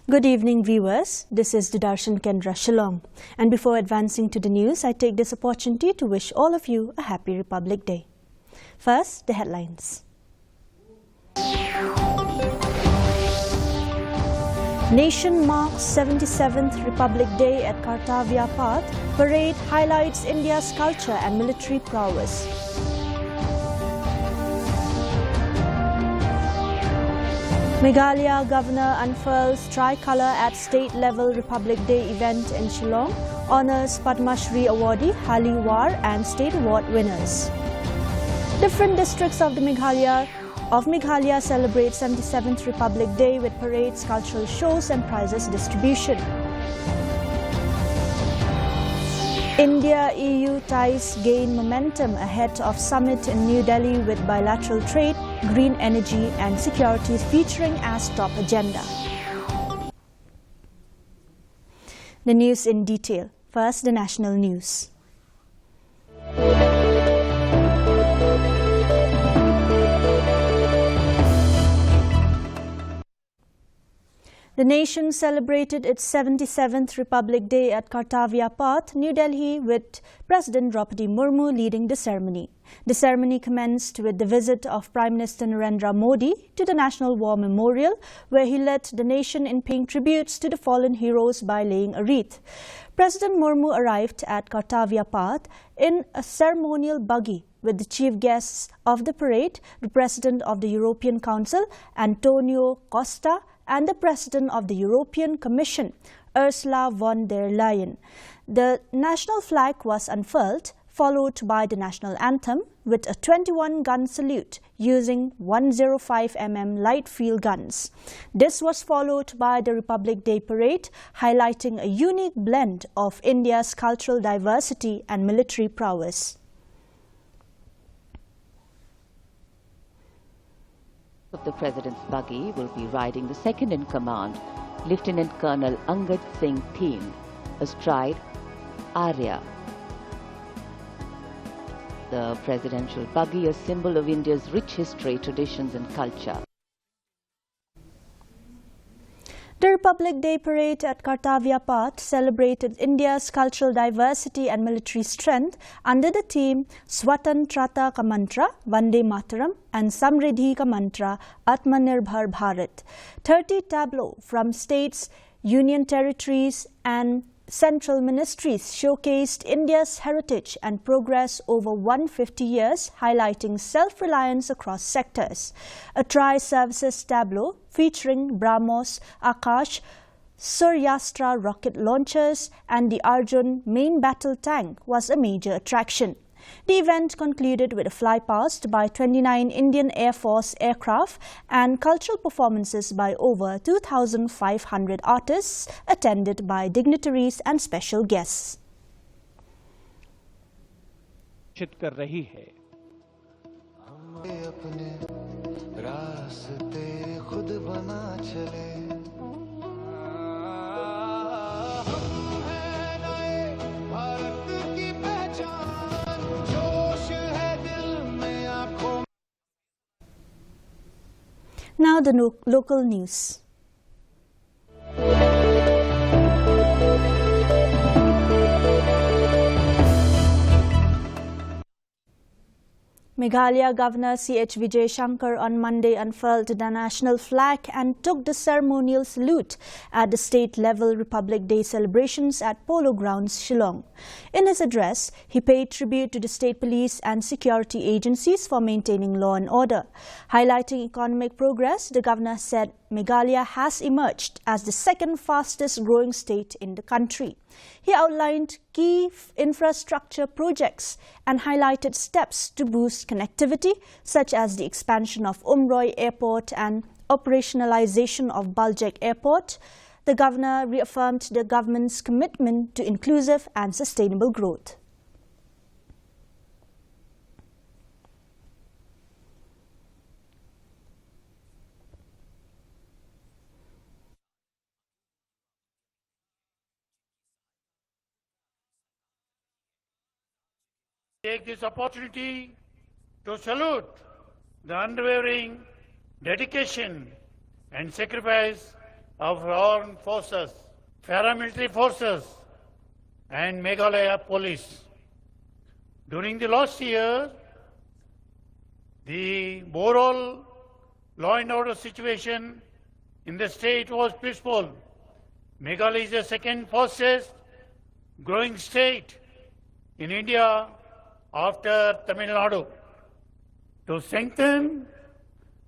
Good evening, viewers. This is Dudarshan Kendra Shillong. And before advancing to the news, I take this opportunity to wish all of you a happy Republic Day. First, the headlines. Nation marks 77th Republic Day at Kartavya Path. Parade highlights India's culture and military prowess. Meghalaya Governor unfurls tricolour at state-level Republic Day event in Shillong, honours Padma Shri awardee Hali War and state award winners. Different districts of Meghalaya celebrate 77th Republic Day with parades, cultural shows and distribution. India-EU ties gain momentum ahead of summit in New Delhi with bilateral trade, green energy and security featuring as top agenda. The news in detail. First, the national news. The nation celebrated its 77th Republic Day at Kartavya Path, New Delhi, with President Draupadi Murmu leading the ceremony. The ceremony commenced with the visit of Prime Minister Narendra Modi to the National War Memorial, where he led the nation in paying tributes to the fallen heroes by laying a wreath. President Murmu arrived at Kartavya Path in a ceremonial buggy with the chief guests of the parade, the President of the European Council, Antonio Costa, and the President of the European Commission, Ursula von der Leyen. The national flag was unfurled, followed by the national anthem with a 21-gun salute using 105mm light field guns. This was followed by the Republic Day parade, highlighting a unique blend of India's cultural diversity and military prowess. Of the President's buggy will be riding the second-in-command, Lieutenant Colonel Angad Singh Thiem, astride Arya. The presidential buggy, a symbol of India's rich history, traditions and culture. The Republic Day parade at Kartavya Path celebrated India's cultural diversity and military strength under the theme Swatantrata Ka Mantra, Vande Mataram and Samriddhi Ka Mantra, Atmanirbhar Bharat. 30 tableaux from states, union territories and central ministries showcased India's heritage and progress over 150 years, highlighting self-reliance across sectors. A tri-services tableau featuring BrahMos, Akash, Suryastra rocket launchers and the Arjun main battle tank was a major attraction. The event concluded with a flypast by 29 Indian Air Force aircraft and cultural performances by over 2,500 artists, attended by dignitaries and special guests. कर रही है अपने रास्ते खुद बना चले Now the local news. Meghalaya Governor C.H. Vijay Shankar on Monday unfurled the national flag and took the ceremonial salute at the state-level Republic Day celebrations at Polo Grounds, Shillong. In his address, he paid tribute to the state police and security agencies for maintaining law and order. Highlighting economic progress, the governor said Meghalaya has emerged as the second fastest growing state in the country. He outlined key infrastructure projects and highlighted steps to boost connectivity, such as the expansion of Umroi Airport and operationalization of Baljek Airport. The governor reaffirmed the government's commitment to inclusive and sustainable growth. Take this opportunity to salute the unwavering dedication and sacrifice of our armed forces, paramilitary forces, and Meghalaya police. During the last year, the overall law and order situation in the state was peaceful. Meghalaya is the second fastest growing state in India after Tamil Nadu. To strengthen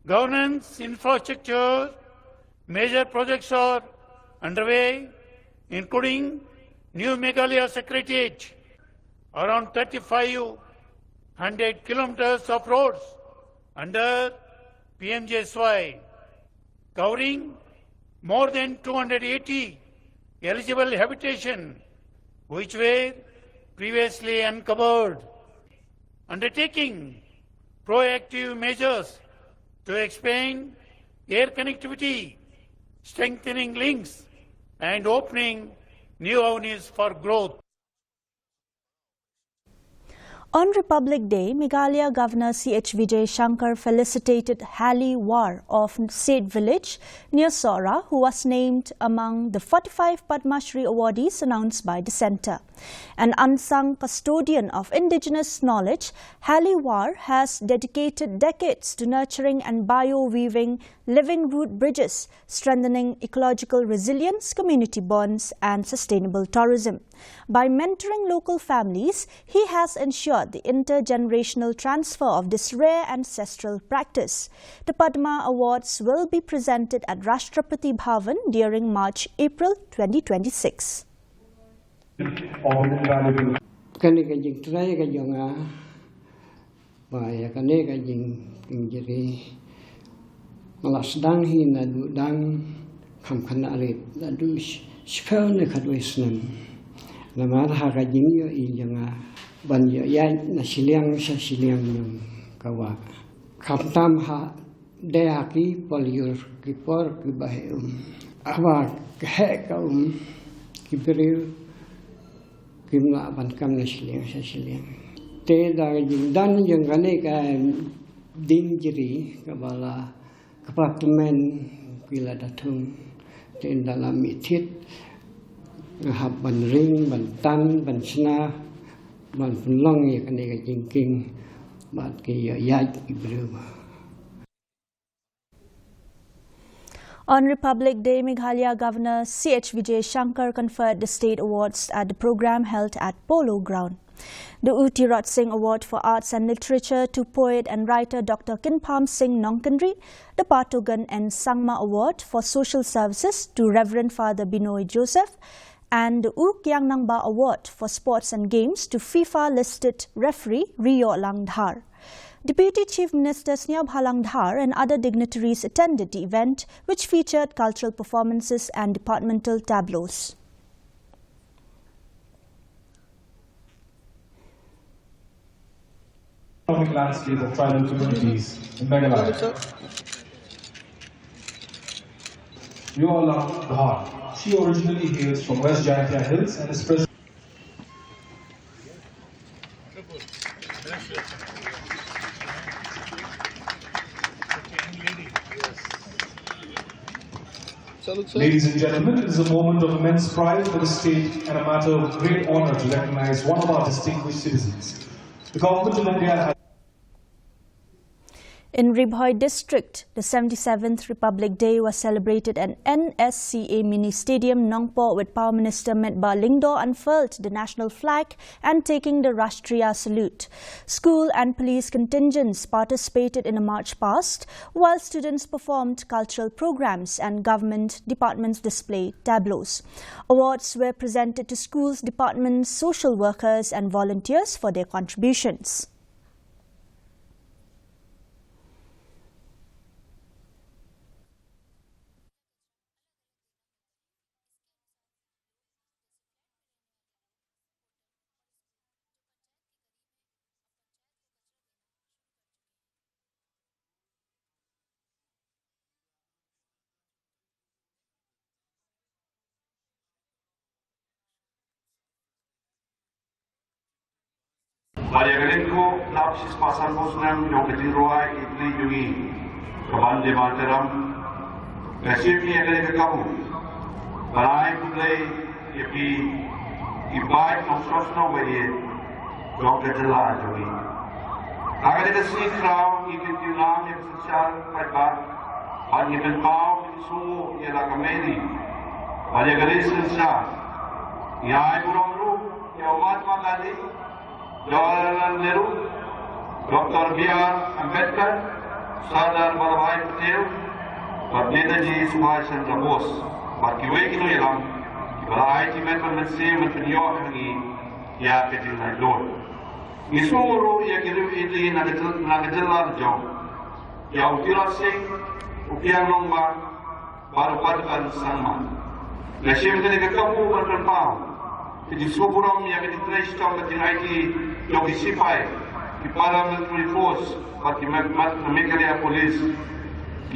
governance infrastructure, major projects are underway, including new Meghalaya Secretariat, around 3,500 kilometers of roads under PMJSY, covering more than 280 eligible habitation, which were previously uncovered. Undertaking proactive measures to expand air connectivity, strengthening links, and opening new avenues for growth. On Republic Day, Meghalaya Governor C.H. Vijay Shankar felicitated Hali War of Seth Village near Sora, who was named among the 45 Padma Shri awardees announced by the centre. An unsung custodian of indigenous knowledge, Hali War has dedicated decades to nurturing and bio-weaving living root bridges, strengthening ecological resilience, community bonds, and sustainable tourism. By mentoring local families, he has ensured the intergenerational transfer of this rare ancestral practice. The Padma Awards will be presented at Rashtrapati Bhavan during March-April 2026. Kani ka jing trai ka jonga baya kani ka jing jiri malas dang hi na du dang kham khana arit na du spell ne khadwe snam na mar ha ka jing yo I jonga ban yo ya na siliang sa siliang nyum kawa kham tam ha de ha ki poliur ki por ki bahe awa he ka ki beril kimla ban kam na siliang sa siliang te da jing dan yang kane ka din jiri ka bala apartemen pila datung te dalam mitit ngahap ban ring ban tan ban sna ban punlong ya kane ka jing king bat ke ya yaj ibru. On Republic Day, Meghalaya Governor C.H. Vijay Shankar conferred the state awards at the program held at Polo Ground. The U Tirot Singh Award for Arts and Literature to poet and writer Dr. Kinpam Singh Nongkandri, the Patogan and Sangma Award for Social Services to Reverend Father Binoy Joseph, and the U Kyang Award for Sports and Games to FIFA-listed referee Rio Langdhar. Deputy Chief Minister Sniab Halangdhar and other dignitaries attended the event, which featured cultural performances and departmental tableaus. Economic landscape of tribal communities in Meghalaya. Rio Langdhar. She originally hails from West Jaintia Hills and is present. Ladies and gentlemen, it is a moment of immense pride for the state and a matter of great honor to recognize one of our distinguished citizens. The Government of India has In Ribhoi district, the 77th Republic Day was celebrated at NSCA Mini Stadium, Nongpo, with Power Minister Metba Lingdo unfurled the national flag and taking the Rashtriya salute. School and police contingents participated in a march past, while students performed cultural programs and government departments displayed tableaus. Awards were presented to schools, departments, social workers and volunteers for their contributions. Mariagelenko lapsis pasan posnam yoketiroa itli yungi. Kabande materam Kasimi agad kamu. Balai play yapi ibai ng sosno wali dog jala jogi. Agad ito si crowd ikitilang yung social pagba at ibang pao sumo yala kameli. Bali agad siya. Yai burong ru Mahatma Gandhi, Jawaharlal Nehru, Dr. B.R. Ambedkar, Sardar Vallabhbhai Patel, और नेताजी सुभाष चंद्र बोस बाकी वे की नहीं रहा कि बलाय की मैं पर से मैं पिनियो करेंगी या पेटिंग ना लोड इसोरो या किधर इतनी नागजल लाल जाओ या उतिरा से उपियां लोंगा बार बार कर सम्मान नशे में तो कबू बर्तन पाओ कि जिसको बुरा हम या कि जितना इस्टाम में जिनाई की लोग इसी पाए कि पार्लियामेंट्री फोर्स बाकी मैं करें पुलिस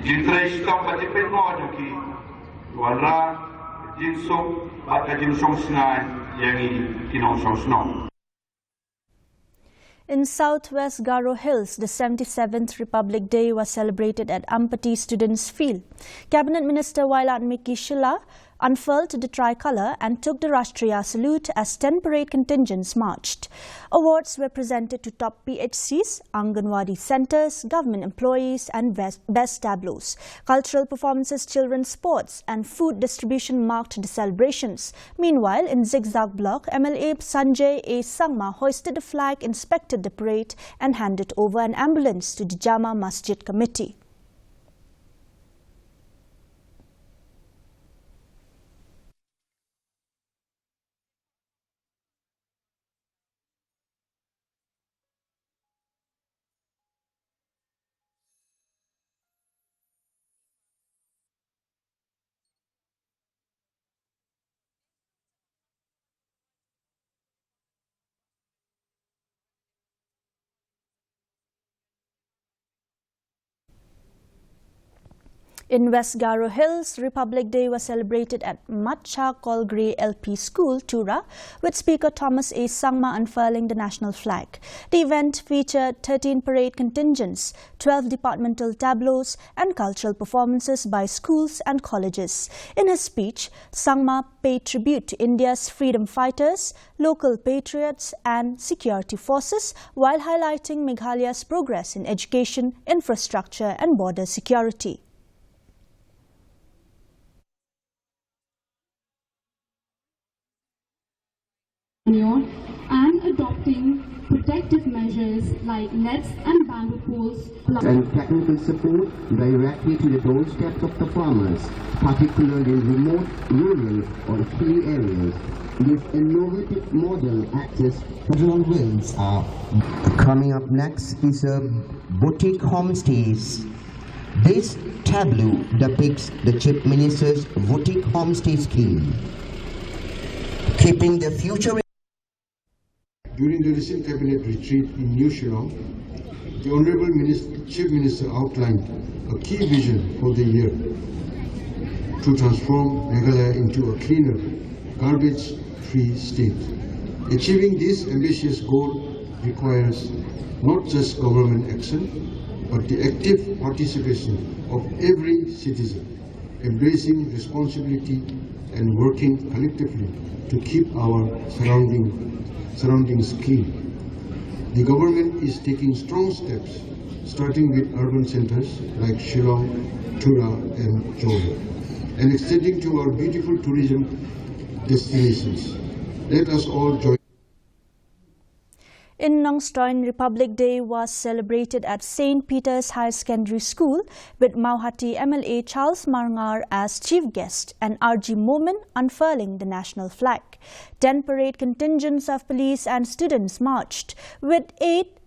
जितना इस्लाम बच्चे पे मौजूद की वाला जिनसों बात जिनसों सुनाए यानी किन्हों सुनाओ In southwest Garo Hills, the 77th Republic Day was celebrated at Ampati Students' Field. Cabinet Minister Wailat Miki Shila unfurled the tricolour and took the Rashtriya salute as 10 parade contingents marched. Awards were presented to top PHCs, Anganwadi centres, government employees and best tableaus. Cultural performances, children's sports and food distribution marked the celebrations. Meanwhile, in Zigzag Block, MLA Sanjay A. Sangma hoisted the flag, inspected the parade and handed over an ambulance to the Jama Masjid Committee. In West Garo Hills, Republic Day was celebrated at Matcha Colgrey LP School, Tura, with Speaker Thomas A. Sangma unfurling the national flag. The event featured 13 parade contingents, 12 departmental tableaus and cultural performances by schools and colleges. In his speech, Sangma paid tribute to India's freedom fighters, local patriots and security forces while highlighting Meghalaya's progress in education, infrastructure and border security. And adopting protective measures like nets and bamboo poles and technical support directly to the doorsteps of the farmers, particularly in remote, rural or hilly areas. This innovative model access federal wills are. Coming up next is a boutique homestays. This tableau depicts the Chief Minister's boutique homestay scheme, keeping the future. During the recent cabinet retreat in New Shillong, the Honourable Chief Minister outlined a key vision for the year to transform Meghalaya into a cleaner, garbage-free state. Achieving this ambitious goal requires not just government action, but the active participation of every citizen, embracing responsibility and working collectively to keep our surroundings clean. The government is taking strong steps, starting with urban centers like Shillong, Tura and Johor, and extending to our beautiful tourism destinations. Let us all join. In Nongstoin, Republic Day was celebrated at St. Peter's High Secondary School with Mauhati MLA Charles Marngar as chief guest and RG Momin unfurling the national flag. 10 parade contingents of police and students marched, with 8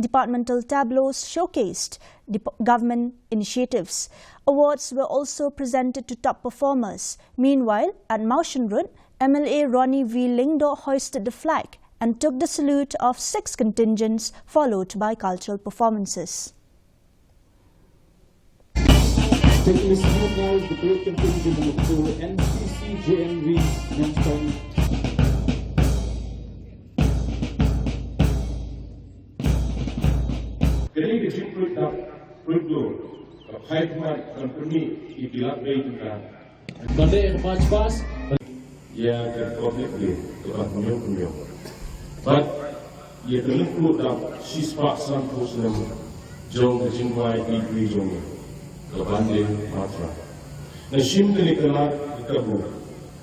departmental tableaus showcased government initiatives. Awards were also presented to top performers. Meanwhile, at Maushanrud, MLA Ronnie V. Lingdo hoisted the flag and took the salute of 6 contingents, followed by cultural performances. Taking this move now is the parade contingent number 4, NCC JMV Nongstoin. Getting the jeep put up, good blow. Monday March past. Yeah, definitely. But you can look at she's part some person Jong the Jingwai degree Jong the Bande Matra. The Shim the Nicola the Kabu,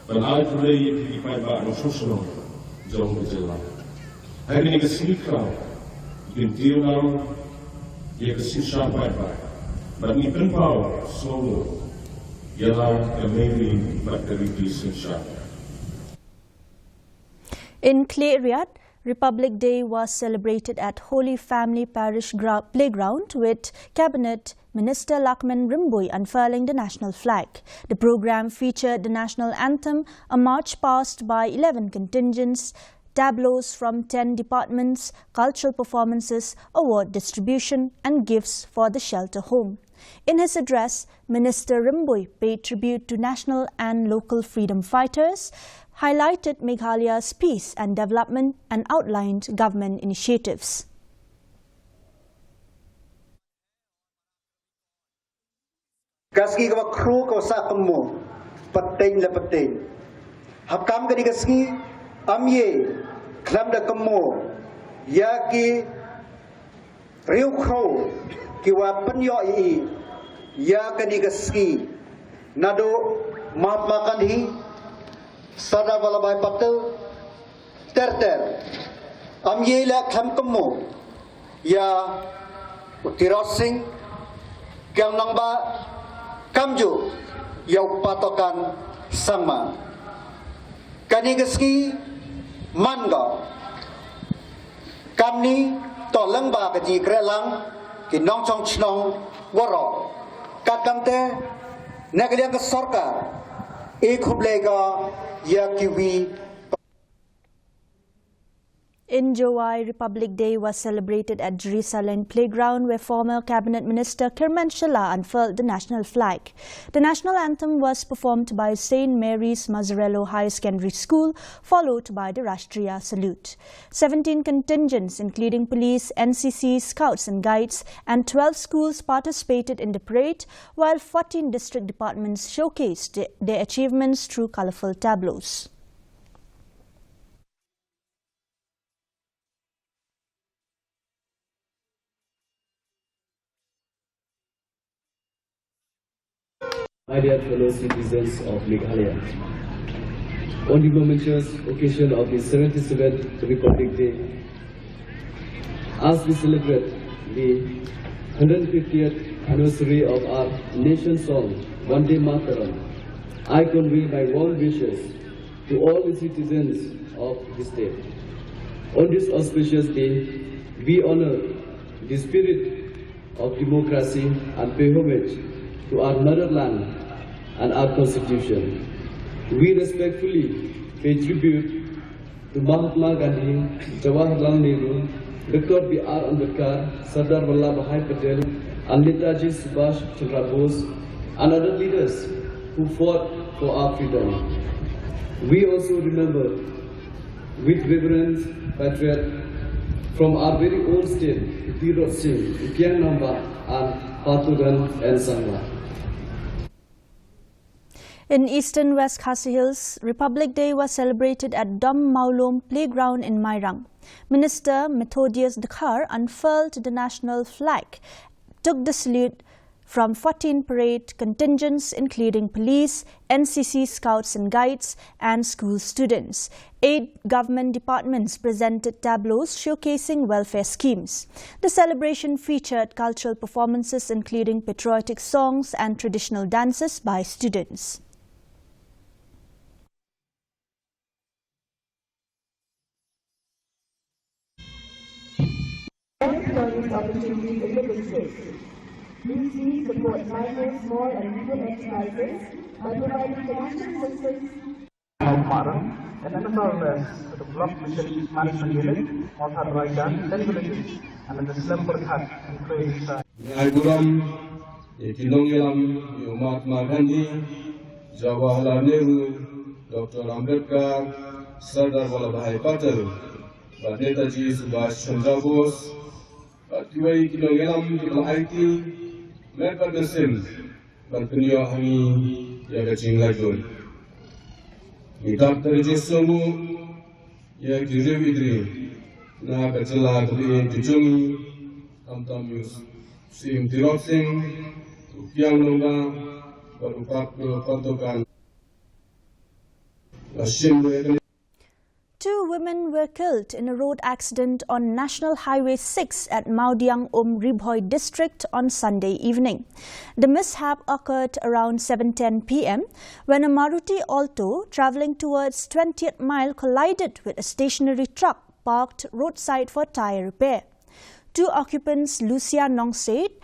but I play if I buy no social Jong the Jilla. I mean, a sneak crowd. You can deal now, you can see sharp by. But even power, so Yella, maybe, but very decent sharp. In Clay Area, Republic Day was celebrated at Holy Family Parish Playground with Cabinet Minister Lakman Rimboy unfurling the national flag. The program featured the national anthem, a march past by 11 contingents, tableaus from 10 departments, cultural performances, award distribution and gifts for the shelter home. In his address, Minister Rimboy paid tribute to national and local freedom fighters, highlighted Meghalaya's peace and development and outlined government initiatives. Gaski ka kru ko sa kamo pateng la pateng. Hakam ka di gaski amye klam da kamo ya ki riu kro ki wa panyo I ya ka di gaski nado Mahatma Gandhi Sardar Vallabhbhai Patel ter amye la klam kamo ya Utirat Singh Kyang Nangba Kamju yau patokan sama kanigaski manga kamni tolong ba kaji krelang kinong chong chnong waro kakamte nagaliang sarkar ek hublega ya kiwi. In July, Republic Day was celebrated at Jerusalem Playground, where former Cabinet Minister Kerman Shala unfurled the national flag. The national anthem was performed by St. Mary's Mazzarello High Secondary School, followed by the Rashtriya Salute. 17 contingents, including police, NCC, Scouts and Guides, and 12 schools participated in the parade, while 14 district departments showcased their achievements through colorful tableaus. My dear fellow citizens of Meghalaya, on the momentous occasion of the 77th Republic Day, as we celebrate the 150th anniversary of our nation's song, Vande Mataram, I convey my warm wishes to all the citizens of the state. On this auspicious day, we honor the spirit of democracy and pay homage to our motherland and our constitution. We respectfully pay tribute to Mahatma Gandhi, Jawaharlal Nehru, Dr. B.R. Ambedkar, Sardar Vallabhbhai Patel, and Netaji Subhash Chandra Bose, and other leaders who fought for our freedom. We also remember with reverence patriot from our very own state, Utirat Singh, Kyang Nangba, and Patugan and Sangha. In eastern West Khasi Hills, Republic Day was celebrated at Dom Maulom Playground in Mairang. Minister Methodius Dakhar unfurled the national flag, took the salute from 14 parade contingents including police, NCC, Scouts and Guides and school students. 8 government departments presented tableaus showcasing welfare schemes. The celebration featured cultural performances including patriotic songs and traditional dances by students. Opportunities in the district. We support minor, small and medium enterprises by providing financial assistance. And another the block mission management unit, authorized and villages, and the slum hut and praise. Mahatma Gandhi, Jawaharlal Nehru, Dr. Ambedkar, Sardar Vallabhbhai Patel, Netaji Subhash Chandra Bose, Kiwai Kinongelam Kibla IT, मैं Padma Shri berpenio kami ya kecing lagi. Kita terjesumu ya diridri na kecelah kalian dijungi kamtamus sim tirosing yang lomba berupat peruntukan. Two women were killed in a road accident on National Highway 6 at Maudiang Ribhoi district on Sunday evening. The mishap occurred around 7:10 p.m. when a Maruti Alto travelling towards 20th mile collided with a stationary truck parked roadside for tyre repair. Two occupants, Lucia Nongset,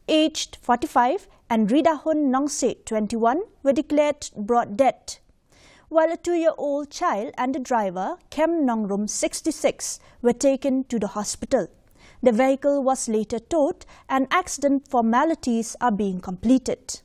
aged 45, and Ridahun Nongset, 21, were declared brought dead, while a 2-year-old child and the driver, Kem Nongrum, 66, were taken to the hospital. The vehicle was later towed and accident formalities are being completed.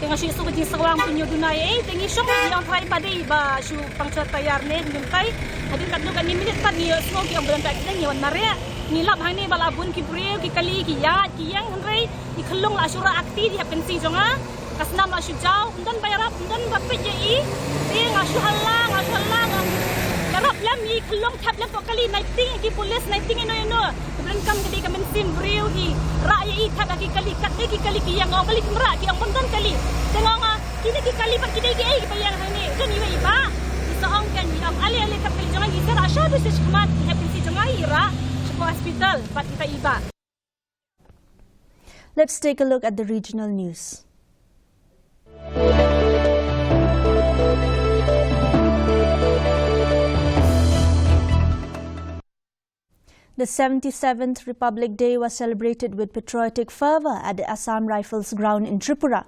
Tengah syuk suka di seorang punya dunai tengi syuk yang try pada ba syuk pangcat tayar ne nyungkai hadin kat nu kan ni minit pat ni semua yang berantak dan yawan maria ni lap hang ni balabun ki breu ki kali ki ya ki yang henry di kelung la syura akti dia pensi jonga kasna ma syuk jau dan bayar dan bapet je i dia ngasu halang darap lam i kelung tap lam kali naiting ki polis naiting ino kebelan kam gede kam sim breu ki rakyat i tak kali kat ki kali ki yang kali merak ki yang bondan kali tengok kini ki kali pat kidai ki ai bayang hani dan iba seorang kan yang ali kap kali jangan isar asya tu seskhmat happy si jangan ira hospital pat kita iba. Let's take a look at the regional news. The 77th Republic Day was celebrated with patriotic fervour at the Assam Rifles ground in Tripura.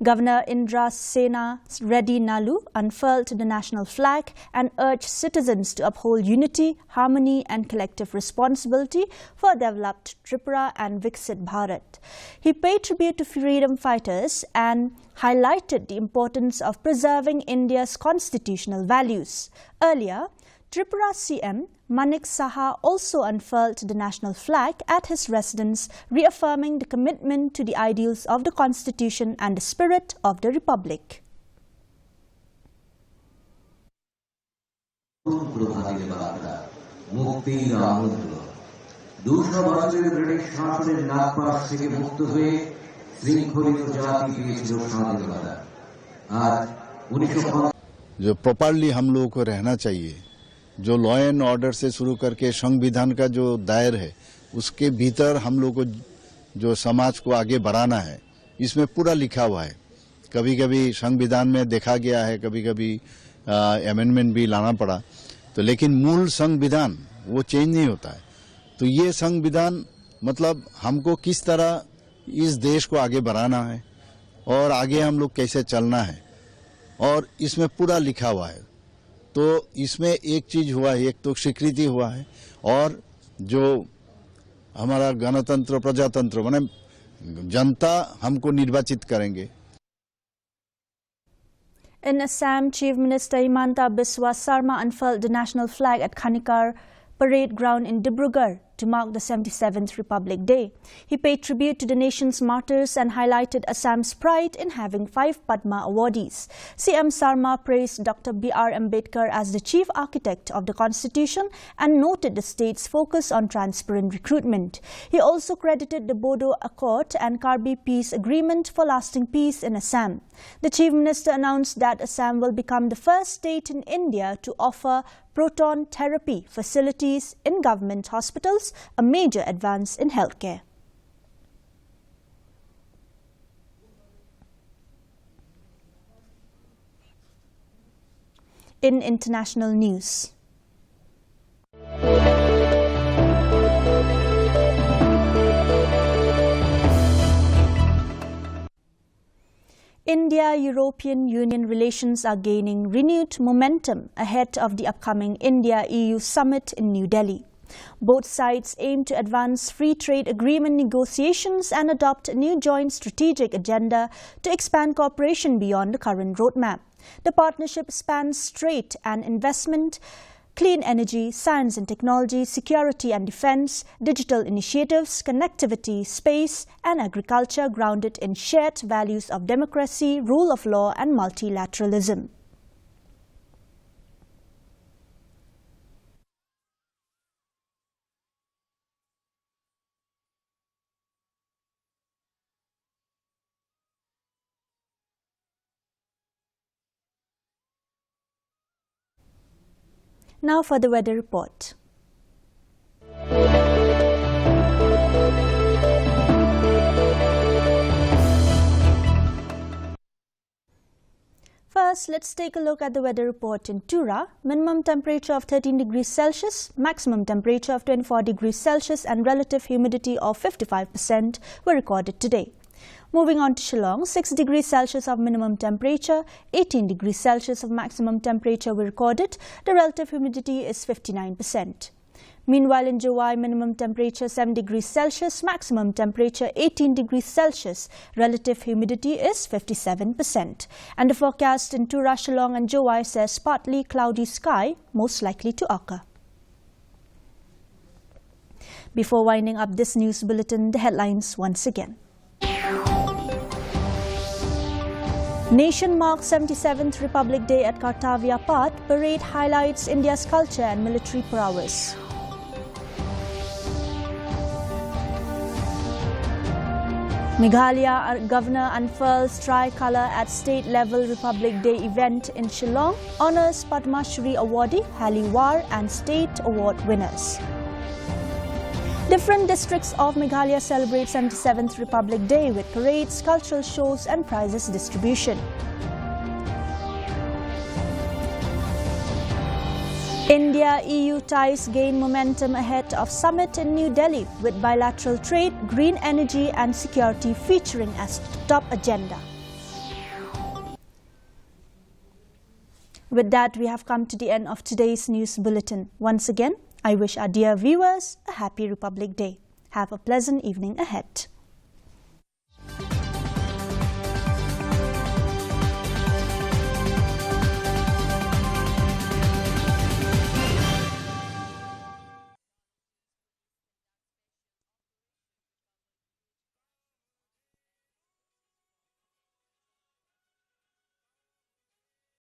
Governor Indra Sena Reddy Nalu unfurled the national flag and urged citizens to uphold unity, harmony and collective responsibility for developed Tripura and Viksit Bharat. He paid tribute to freedom fighters and highlighted the importance of preserving India's constitutional values. Earlier, Tripura CM Manik Saha also unfurled the national flag at his residence, reaffirming the commitment to the ideals of the Constitution and the spirit of the Republic. जो properly हम लोगों को रहना चाहिए, जो law and order से शुरू करके संविधान का जो दायर है उसके भीतर हम लोग को जो समाज को आगे बढ़ाना है, इसमें पूरा लिखा हुआ है। कभी कभी संविधान में देखा गया है, कभी कभी अमेंडमेंट भी लाना पड़ा, तो लेकिन मूल संविधान वो चेंज नहीं होता है। तो ये संविधान मतलब हमको किस तरह इस देश को आगे बढ़ाना है और आगे हम लोग कैसे चलना है, और इसमें पूरा लिखा हुआ है। तो इसमें एक चीज हुआ है, एक तो स्वीकृति हुआ है, और जो हमारा गणतंत्र प्रजातंत्र माने जनता हमको निर्वाचित करेंगे। In Assam, Chief Minister Himanta Biswa Sarma unfurled the national flag at Khanikar Parade Ground in Dibrugarh to mark the 77th Republic Day. He paid tribute to the nation's martyrs and highlighted Assam's pride in having 5 Padma awardees. CM Sarma praised Dr. B.R. Ambedkar as the chief architect of the Constitution and noted the state's focus on transparent recruitment. He also credited the Bodo Accord and Karbi Peace Agreement for lasting peace in Assam. The Chief Minister announced that Assam will become the first state in India to offer proton therapy facilities in government hospitals, a major advance in healthcare. In international news, India-European Union relations are gaining renewed momentum ahead of the upcoming India-EU summit in New Delhi. Both sides aim to advance free trade agreement negotiations and adopt a new joint strategic agenda to expand cooperation beyond the current roadmap. The partnership spans trade and investment, clean energy, science and technology, security and defense, digital initiatives, connectivity, space and agriculture grounded in shared values of democracy, rule of law and multilateralism. Now for the weather report. First, let's take a look at the weather report in Tura. Minimum temperature of 13 degrees Celsius, maximum temperature of 24 degrees Celsius and relative humidity of 55% were recorded today. Moving on to Shillong, 6 degrees Celsius of minimum temperature, 18 degrees Celsius of maximum temperature were recorded. The relative humidity is 59%. Meanwhile, in Jowai, minimum temperature 7 degrees Celsius, maximum temperature 18 degrees Celsius, relative humidity is 57%. And the forecast in Tura, Shillong and Jowai says partly cloudy sky, most likely to occur. Before winding up this news bulletin, the headlines once again. Nation marks 77th Republic Day at Kartavya Path. Parade highlights India's culture and military prowess. Meghalaya Governor unfurls tricolour at state-level Republic Day event in Shillong. Honours Padma Shri awardee Hali War and state award winners. Different districts of Meghalaya celebrate 77th Republic Day with parades, cultural shows and prizes distribution. India-EU ties gain momentum ahead of summit in New Delhi with bilateral trade, green energy and security featuring as top agenda. With that, we have come to the end of today's news bulletin. Once again, I wish our dear viewers a happy Republic Day. Have a pleasant evening ahead.